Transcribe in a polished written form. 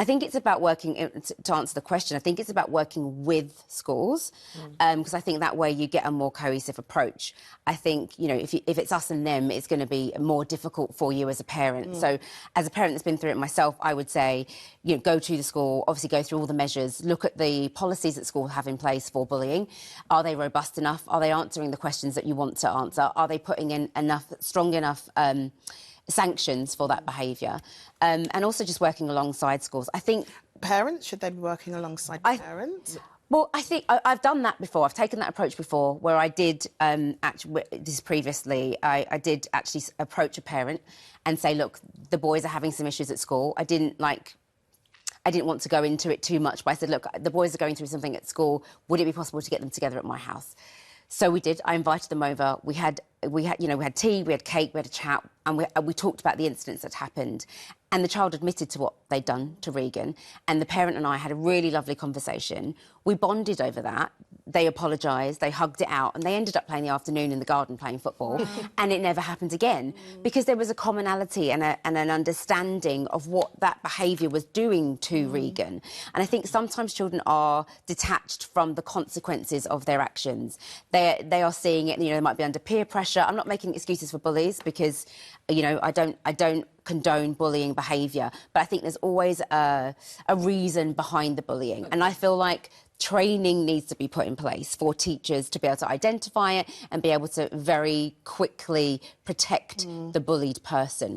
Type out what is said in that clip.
I think it's about working, to answer the question, I think it's about working with schools, because I think that way you get a more cohesive approach. I think, you know, if it's us and them, it's going to be more difficult for you as a parent. So as a parent that's been through it myself, I would say, you know, go to the school, obviously go through all the measures, look at the policies that schools have in place for bullying. Are they robust enough? Are they answering the questions that you want to answer? Are they putting in strong enough sanctions for that behaviour? And also just working alongside schools. I think... Parents, should they be working alongside parents? Well, I think I've done that before. I've taken that approach before, where I did, actually, this previously, I did actually approach a parent and say, look, the boys are having some issues at school. I didn't want to go into it too much, but I said, look, the boys are going through something at school. Would it be possible to get them together at my house? So we did. I invited them over. We had tea, we had cake, we had a chat, and we talked about the incidents that happened. And the child admitted to what they'd done to Regan. And the parent and I had a really lovely conversation. We bonded over that. They apologised, they hugged it out, and they ended up playing the afternoon in the garden playing football. Wow. And it never happened again because there was a commonality and an understanding of what that behaviour was doing to Regan. And I think sometimes children are detached from the consequences of their actions. They are seeing it, you know, they might be under peer pressure. I'm not making excuses for bullies because, you know, I don't condone bullying behaviour, but I think there's always a reason behind the bullying. And I feel like training needs to be put in place for teachers to be able to identify it and be able to very quickly protect the bullied person.